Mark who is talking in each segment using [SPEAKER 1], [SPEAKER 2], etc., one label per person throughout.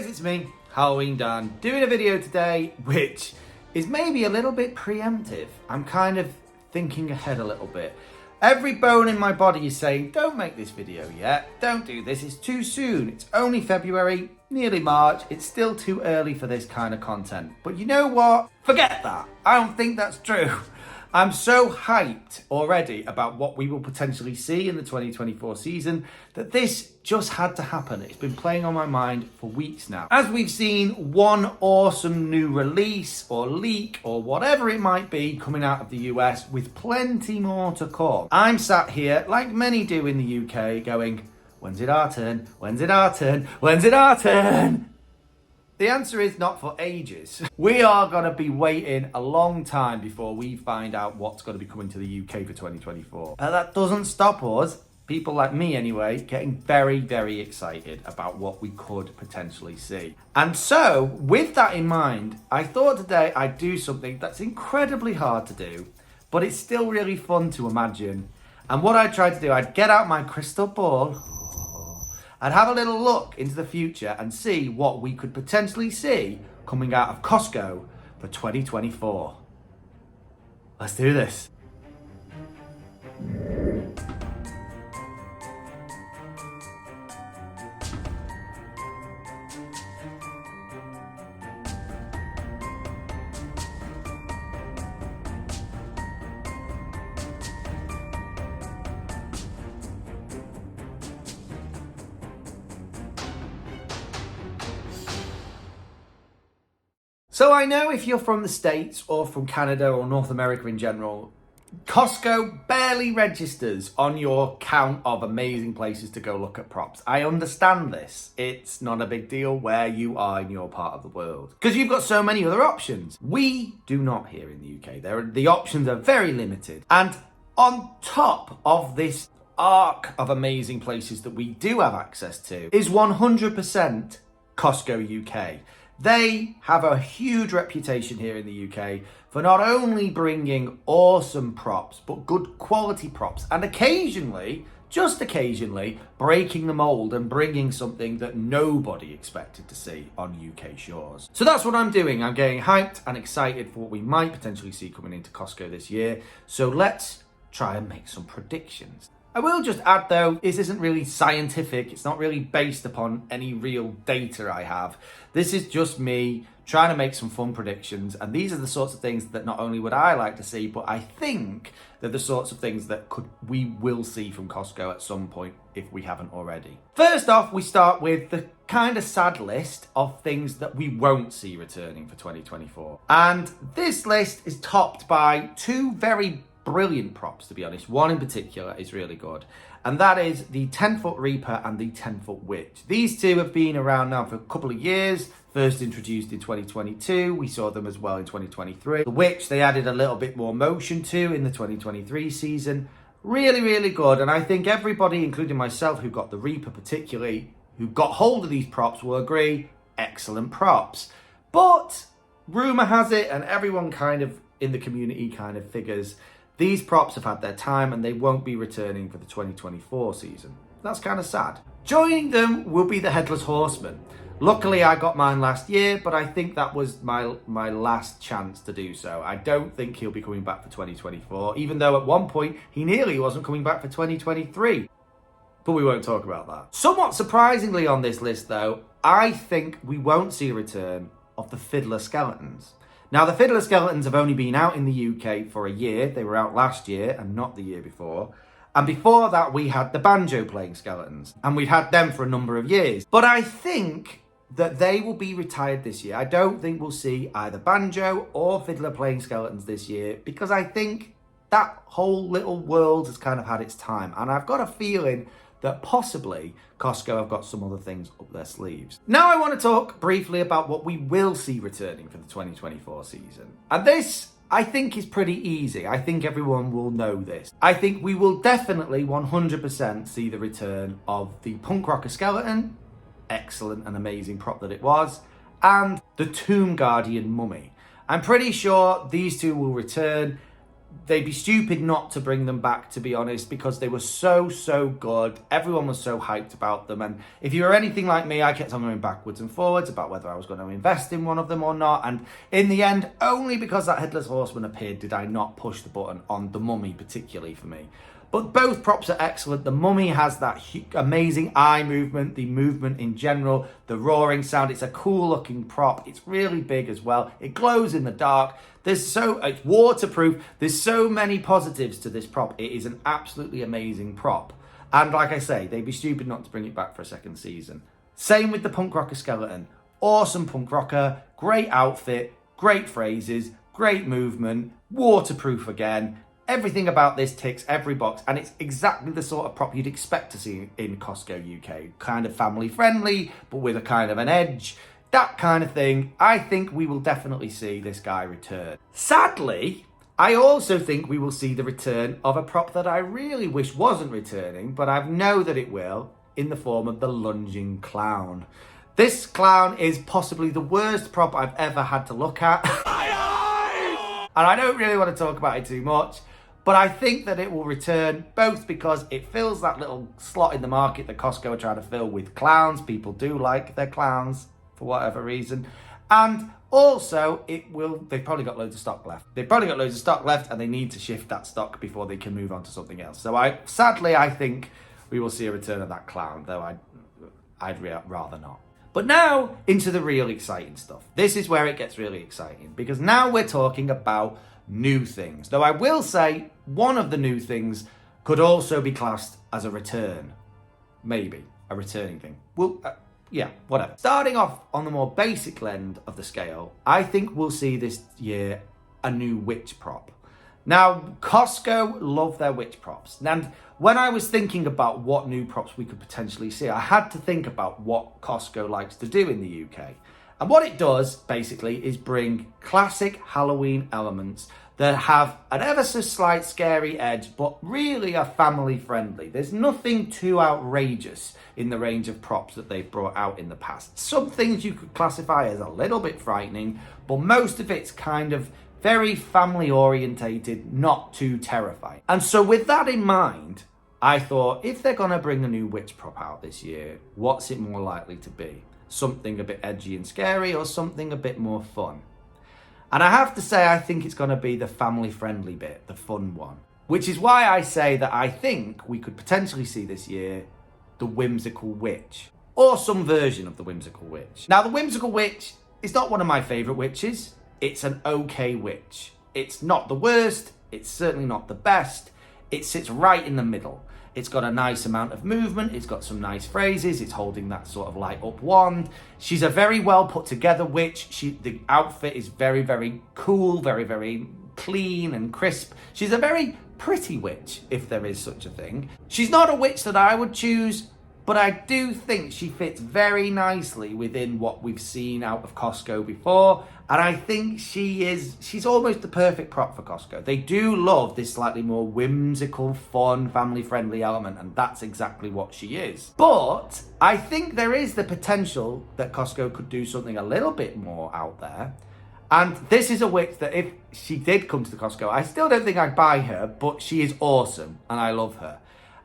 [SPEAKER 1] guys, it's me, Halloween Dan, doing a video today which is maybe a little bit preemptive. I'm kind of thinking ahead a little bit. Every bone in my body is saying, don't make this video yet, don't do this, it's too soon, it's only February, nearly March, it's still too early for this kind of content. But you know what? Forget that. I don't think that's true. I'm so hyped already about what we will potentially see in the 2024 season that this just had to happen. It's been playing on my mind for weeks now. As we've seen one awesome new release or leak or whatever it might be coming out of the US with plenty more to come. I'm sat here, like many do in the UK, going, when's it our turn? When's it our turn? When's it our turn? The answer is not for ages. We are going to be waiting a long time before we find out what's going to be coming to the UK for 2024. And that doesn't stop us, people like me anyway, getting very, very excited about what we could potentially see. And so, with that in mind, I thought today I'd do something that's incredibly hard to do, but it's still really fun to imagine. And what I tried to do, I'd get out my crystal ball, I'd have a little look into the future and see what we could potentially see coming out of Costco for 2024. Let's do this. So I know if you're from the States or from Canada or North America in general, Costco barely registers on your count of amazing places to go look at props. I understand this. It's not a big deal where you are in your part of the world because you've got so many other options. We do not here in the UK. The options are very limited. And on top of this arc of amazing places that we do have access to is 100% Costco UK. They have a huge reputation here in the UK for not only bringing awesome props, but good quality props, and occasionally, just occasionally, breaking the mold and bringing something that nobody expected to see on UK shores. So that's what I'm doing. I'm getting hyped and excited for what we might potentially see coming into Costco this year. So let's try and make some predictions. I will just add though, this isn't really scientific. It's not really based upon any real data I have. This is just me trying to make some fun predictions. And these are the sorts of things that not only would I like to see, but I think they're the sorts of things that we will see from Costco at some point if we haven't already. First off, we start with the kind of sad list of things that we won't see returning for 2024. And this list is topped by two very brilliant props, to be honest. One in particular is really good, and that is the 10-foot Reaper and the 10-foot Witch. These two have been around now for a couple of years. First introduced in 2022, we saw them as well in 2023. The Witch they added a little bit more motion to in the 2023 season. Really, really good, and I think everybody, including myself, who got the Reaper particularly, who got hold of these props will agree, excellent props. But rumour has it, and everyone kind of in the community kind of figures, these props have had their time and they won't be returning for the 2024 season. That's kind of sad. Joining them will be the Headless Horseman. Luckily, I got mine last year, but I think that was my last chance to do so. I don't think he'll be coming back for 2024, even though at one point he nearly wasn't coming back for 2023. But we won't talk about that. Somewhat surprisingly on this list though, I think we won't see a return of the Fiddler Skeletons. Now, the Fiddler Skeletons have only been out in the UK for a year. They were out last year and not the year before. And before that, we had the banjo-playing skeletons. And we've had them for a number of years. But I think that they will be retired this year. I don't think we'll see either banjo or fiddler-playing skeletons this year because I think that whole little world has kind of had its time. And I've got a feeling that possibly Costco have got some other things up their sleeves. Now I want to talk briefly about what we will see returning for the 2024 season. And this, I think, is pretty easy. I think everyone will know this. I think we will definitely 100% see the return of the Punk Rocker Skeleton, excellent and amazing prop that it was, and the Tomb Guardian Mummy. I'm pretty sure these two will return. they'd be stupid not to bring them back, to be honest, because they were so good. Everyone was so hyped about them. And if you were anything like me, I kept on going backwards and forwards about whether I was going to invest in one of them or not. And in the end, only because that Headless Horseman appeared did I not push the button on the Mummy, particularly for me. But both props are excellent. The Mummy has that amazing eye movement, the movement in general, the roaring sound. It's a cool looking prop. It's really big as well. It glows in the dark. It's waterproof. There's so many positives to this prop. It is an absolutely amazing prop. And like I say, they'd be stupid not to bring it back for a second season. Same with the punk rocker skeleton. Awesome punk rocker, great outfit, great phrases, great movement, waterproof again. Everything about this ticks every box, and it's exactly the sort of prop you'd expect to see in Costco UK. Kind of family friendly, but with a kind of an edge. That kind of thing. I think we will definitely see this guy return. Sadly, I also think we will see the return of a prop that I really wish wasn't returning, but I know that it will, in the form of the lunging clown. This clown is possibly the worst prop I've ever had to look at. And I don't really want to talk about it too much. But I think that it will return, both because it fills that little slot in the market that Costco are trying to fill with clowns. People do like their clowns for whatever reason. And also, they've probably got loads of stock left. And they need to shift that stock before they can move on to something else. So sadly, I think we will see a return of that clown, though I'd rather not. But now, into the real exciting stuff. This is where it gets really exciting, because now we're talking about new things. Though I will say one of the new things could also be classed as a return. Maybe a returning thing. Well, yeah, whatever. Starting off on the more basic end of the scale, I think we'll see this year a new witch prop. Now, Costco love their witch props. And when I was thinking about what new props we could potentially see, I had to think about what Costco likes to do in the UK. And what it does, basically, is bring classic Halloween elements that have an ever so slight scary edge, but really are family friendly. There's nothing too outrageous in the range of props that they've brought out in the past. Some things you could classify as a little bit frightening, but most of it's kind of very family orientated, not too terrifying. And so with that in mind, I thought, if they're gonna bring a new witch prop out this year, what's it more likely to be? Something a bit edgy and scary, or something a bit more fun? And I have to say, I think it's going to be the family-friendly bit, the fun one. Which is why I say that I think we could potentially see this year the Whimsical Witch, or some version of the Whimsical Witch. Now, the Whimsical Witch is not one of my favourite witches. It's an okay witch. It's not the worst. It's certainly not the best. It sits right in the middle. It's got a nice amount of movement. It's got some nice phrases. It's holding that sort of light up wand. She's a very well put together witch. The outfit is very, very cool, very, very clean and crisp. She's a very pretty witch, if there is such a thing. She's not a witch that I would choose, but I do think she fits very nicely within what we've seen out of Costco before. And I think she's almost the perfect prop for Costco. They do love this slightly more whimsical, fun, family-friendly element, and that's exactly what she is. But I think there is the potential that Costco could do something a little bit more out there. And this is a witch that if she did come to the Costco, I still don't think I'd buy her, but she is awesome, and I love her.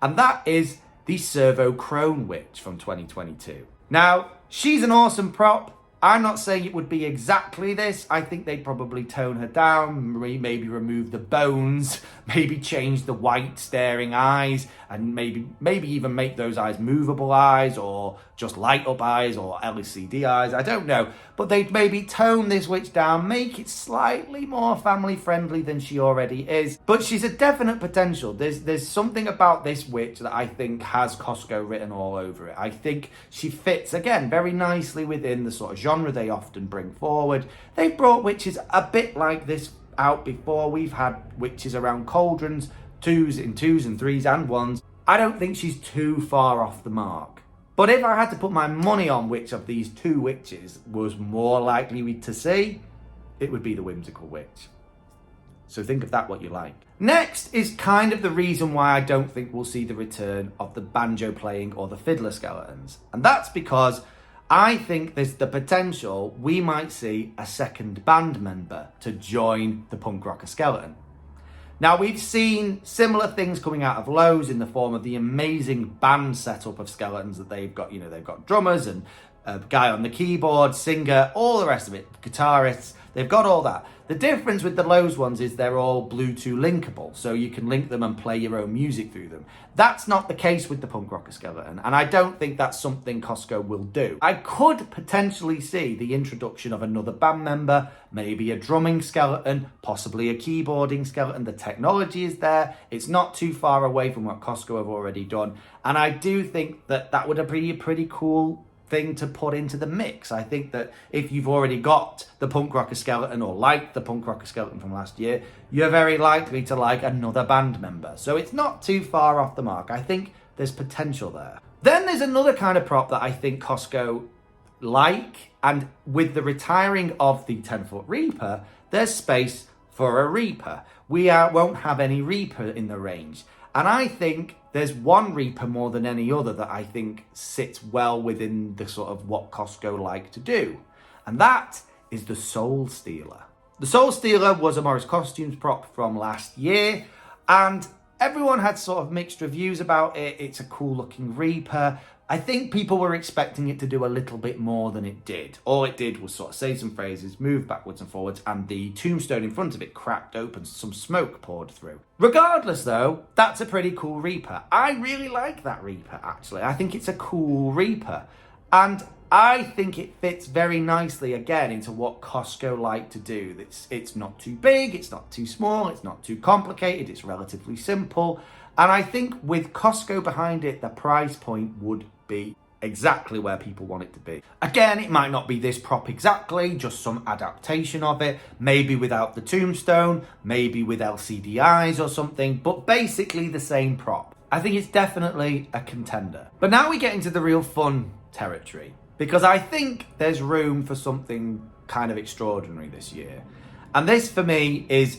[SPEAKER 1] And that is the Servo Crone Witch from 2022. Now, she's an awesome prop. I'm not saying it would be exactly this. I think they'd probably tone her down, maybe remove the bones, maybe change the white staring eyes, and maybe even make those eyes movable eyes, or just light up eyes, or LCD eyes. I don't know. But they'd maybe tone this witch down, make it slightly more family friendly than she already is. But she's a definite potential. There's something about this witch that I think has Costco written all over it. I think she fits, again, very nicely within the sort of genre they often bring forward. They've brought witches a bit like this out before. We've had witches around cauldrons, twos and threes and ones. I don't think she's too far off the mark. But if I had to put my money on which of these two witches was more likely to see, it would be the Whimsical Witch. So think of that what you like. Next is kind of the reason why I don't think we'll see the return of the banjo playing or the fiddler skeletons. And that's because I think there's the potential we might see a second band member to join the punk rocker skeleton. Now, we've seen similar things coming out of Lowe's in the form of the amazing band setup of skeletons that they've got. You know, they've got drummers and a guy on the keyboard, singer, all the rest of it, guitarists. They've got all that. The difference with the Lowe's ones is they're all Bluetooth linkable, so you can link them and play your own music through them. That's not the case with the punk rocker skeleton, and I don't think that's something Costco will do. I could potentially see the introduction of another band member, maybe a drumming skeleton, possibly a keyboarding skeleton. The technology is there. It's not too far away from what Costco have already done, and I do think that that would be a pretty cool thing to put into the mix. I think that if you've already got the punk rocker skeleton or liked the punk rocker skeleton from last year, you're very likely to like another band member. So it's not too far off the mark. I think there's potential there. Then there's another kind of prop that I think Costco like, and with the retiring of the 10-foot Reaper, there's space for a Reaper. We won't have any Reaper in the range. And I think there's one Reaper more than any other that I think sits well within the sort of what Costco like to do. And that is the Soul Stealer. The Soul Stealer was a Morris Costumes prop from last year, and everyone had sort of mixed reviews about it. It's a cool looking Reaper. I think people were expecting it to do a little bit more than it did. All it did was sort of say some phrases, move backwards and forwards, and the tombstone in front of it cracked open, some smoke poured through. Regardless though, that's a pretty cool Reaper. I really like that Reaper, actually. I think it's a cool Reaper. And I think it fits very nicely, again, into what Costco like to do. It's not too big, it's not too small, it's not too complicated, it's relatively simple. And I think with Costco behind it, the price point would be exactly where people want it to be. Again, it might not be this prop exactly, just some adaptation of it, maybe without the tombstone, maybe with LCD eyes or something, but basically the same prop. I think it's definitely a contender. But now we get into the real fun territory, because I think there's room for something kind of extraordinary this year. And this for me it's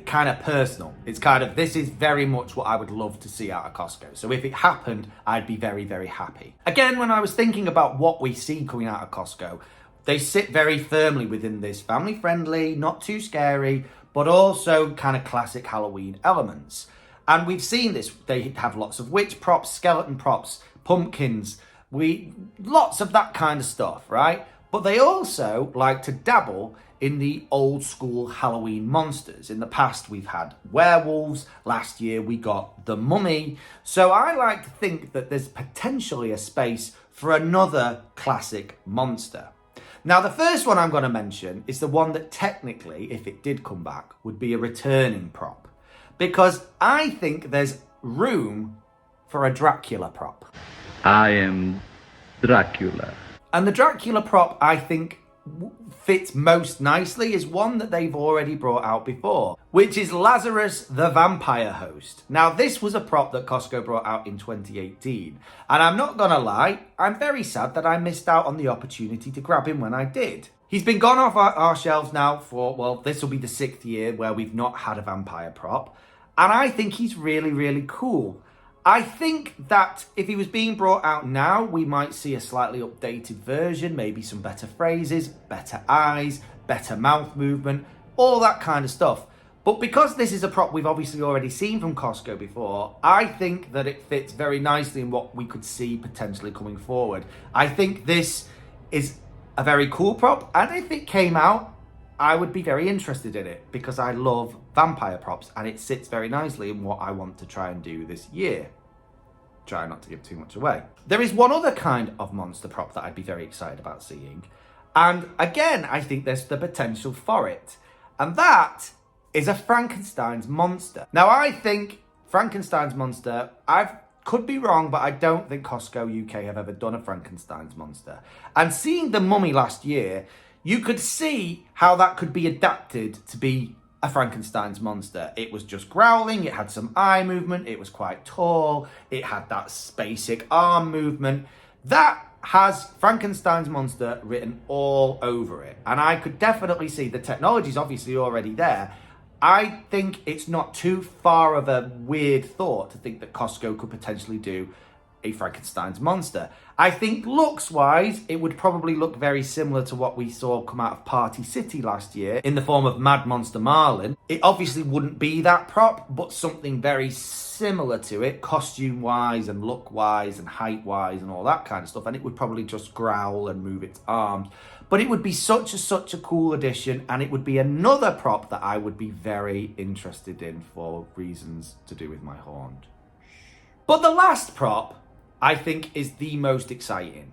[SPEAKER 1] kind of personal. It's kind of, this is very much what I would love to see out of Costco. So if it happened, I'd be very, very happy. Again, when I was thinking about what we see coming out of Costco, they sit very firmly within this family friendly, not too scary, but also kind of classic Halloween elements. And we've seen this. They have lots of witch props, skeleton props, pumpkins, lots of that kind of stuff, right? But they also like to dabble in the old school Halloween monsters. In the past, we've had werewolves. Last year, we got the Mummy. So I like to think that there's potentially a space for another classic monster. Now, the first one I'm going to mention is the one that technically, if it did come back, would be a returning prop. Because I think there's room for a Dracula prop.
[SPEAKER 2] I am Dracula.
[SPEAKER 1] And the Dracula prop, I think, fits most nicely is one that they've already brought out before, which is Lazarus the Vampire Host. Now, this was a prop that Costco brought out in 2018, and I'm not gonna lie, I'm very sad that I missed out on the opportunity to grab him when I did. He's been gone off our shelves now for, well, this will be the 6th year where we've not had a vampire prop, and I think he's really, really cool. I think that if he was being brought out now, we might see a slightly updated version, maybe some better phrases, better eyes, better mouth movement, all that kind of stuff. But because this is a prop we've obviously already seen from Costco before, I think that it fits very nicely in what we could see potentially coming forward. I think this is a very cool prop, and if it came out, I would be very interested in it because I love vampire props and it sits very nicely in what I want to try and do this year. Try not to give too much away. There is one other kind of monster prop that I'd be very excited about seeing. And again, I think there's the potential for it. And that is a Frankenstein's monster. Now, I think Frankenstein's monster, I could be wrong, but I don't think Costco UK have ever done a Frankenstein's monster. And seeing the Mummy last year, you could see how that could be adapted to be a Frankenstein's monster. It was just growling, it had some eye movement, it was quite tall, it had that basic arm movement. That has Frankenstein's monster written all over it. And I could definitely see the technology's obviously already there. I think it's not too far of a weird thought to think that Costco could potentially do a Frankenstein's monster. I think looks-wise, it would probably look very similar to what we saw come out of Party City last year in the form of Mad Monster Marlin. It obviously wouldn't be that prop, but something very similar to it, costume-wise and look-wise and height-wise and all that kind of stuff. And it would probably just growl and move its arms. But it would be such a cool addition, and it would be another prop that I would be very interested in for reasons to do with my horn. But the last prop, I think, is the most exciting.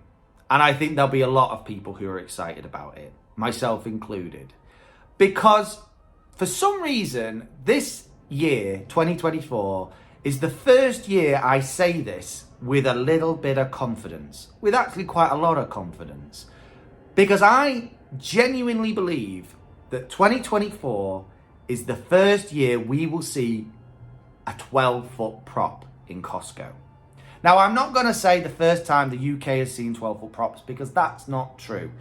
[SPEAKER 1] And I think there'll be a lot of people who are excited about it, myself included. Because for some reason, this year, 2024, is the first year I say this with a little bit of confidence, with actually quite a lot of confidence. Because I genuinely believe that 2024 is the first year we will see a 12-foot prop in Costco. Now, I'm not going to say the first time the UK has seen 12-foot props, because that's not true.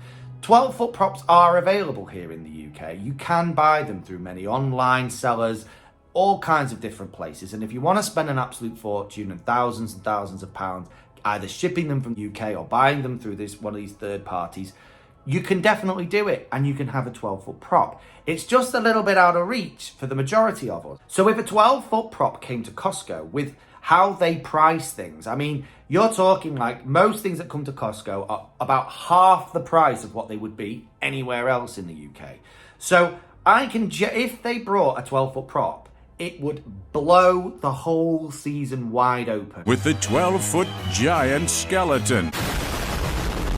[SPEAKER 1] 12-foot props are available here in the UK. You can buy them through many online sellers, all kinds of different places. And if you want to spend an absolute fortune and thousands of pounds, either shipping them from the UK or buying them through one of these third parties, you can definitely do it, and you can have a 12-foot prop. It's just a little bit out of reach for the majority of us. So if a 12-foot prop came to Costco with how they price things, I mean, you're talking like most things that come to Costco are about half the price of what they would be anywhere else in the UK. So if they brought a 12-foot prop, it would blow the whole season wide open.
[SPEAKER 3] With the 12-foot giant skeleton.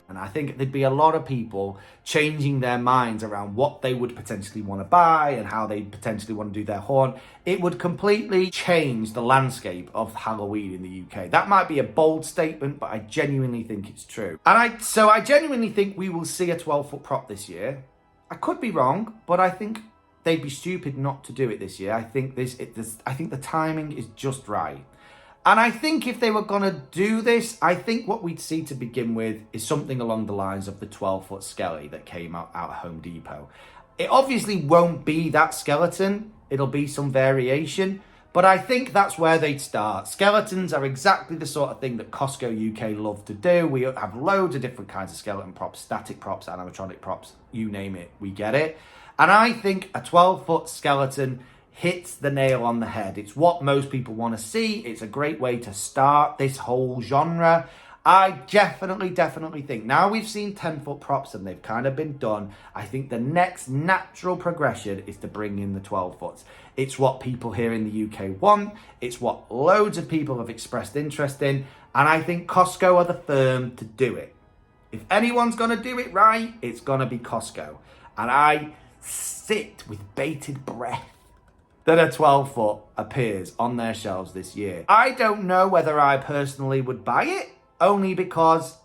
[SPEAKER 1] And I think there'd be a lot of people changing their minds around what they would potentially want to buy and how they potentially want to do their horn. It would completely change the landscape of Halloween in the UK. That might be a bold statement, but I genuinely think it's true. And I genuinely think we will see a 12-foot prop this year. I could be wrong, but I think they'd be stupid not to do it this year. I think the timing is just right. And I think if they were going to do this, I think what we'd see to begin with is something along the lines of the 12-foot skelly that came out at Home Depot. It obviously won't be that skeleton. It'll be some variation. But I think that's where they'd start. Skeletons are exactly the sort of thing that Costco UK love to do. We have loads of different kinds of skeleton props, static props, animatronic props, you name it, we get it. And I think a 12-foot skeleton hits the nail on the head. It's what most people want to see. It's a great way to start this whole genre. I definitely think, now we've seen 10-foot props and they've kind of been done, I think the next natural progression is to bring in the 12-foots. It's what people here in the UK want. It's what loads of people have expressed interest in. And I think Costco are the firm to do it. If anyone's going to do it right, it's going to be Costco. And I sit with bated breath that a 12-foot appears on their shelves this year. I don't know whether I personally would buy it, only because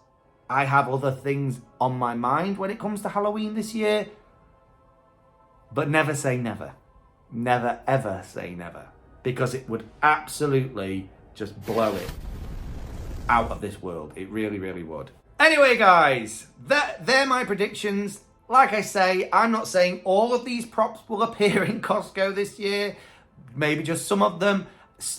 [SPEAKER 1] I have other things on my mind when it comes to Halloween this year. But never say never. Never, ever say never. Because it would absolutely just blow it out of this world. It really, really would. Anyway, guys, they're my predictions. Like I say, I'm not saying all of these props will appear in Costco this year. Maybe just some of them.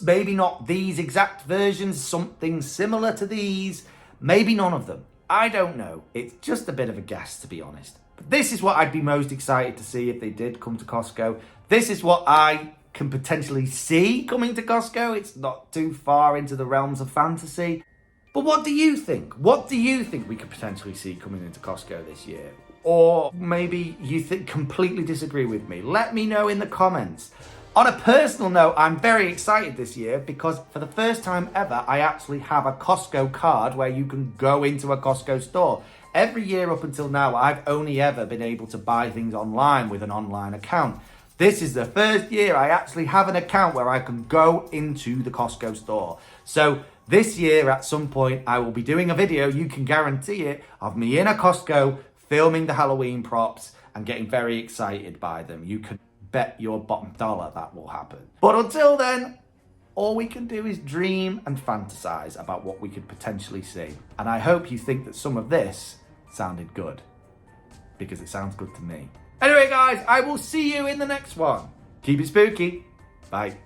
[SPEAKER 1] Maybe not these exact versions. Something similar to these. Maybe none of them. I don't know. It's just a bit of a guess, to be honest. But this is what I'd be most excited to see if they did come to Costco. This is what I can potentially see coming to Costco. It's not too far into the realms of fantasy. But what do you think? What do you think we could potentially see coming into Costco this year? Or maybe you completely disagree with me. Let me know in the comments. On a personal note, I'm very excited this year because for the first time ever, I actually have a Costco card where you can go into a Costco store. Every year up until now, I've only ever been able to buy things online with an online account. This is the first year I actually have an account where I can go into the Costco store. So this year, at some point, I will be doing a video, you can guarantee it, of me in a Costco filming the Halloween props and getting very excited by them. You can bet your bottom dollar that will happen. But until then, all we can do is dream and fantasize about what we could potentially see. And I hope you think that some of this sounded good, because it sounds good to me. Anyway, guys, I will see you in the next one. Keep it spooky. Bye.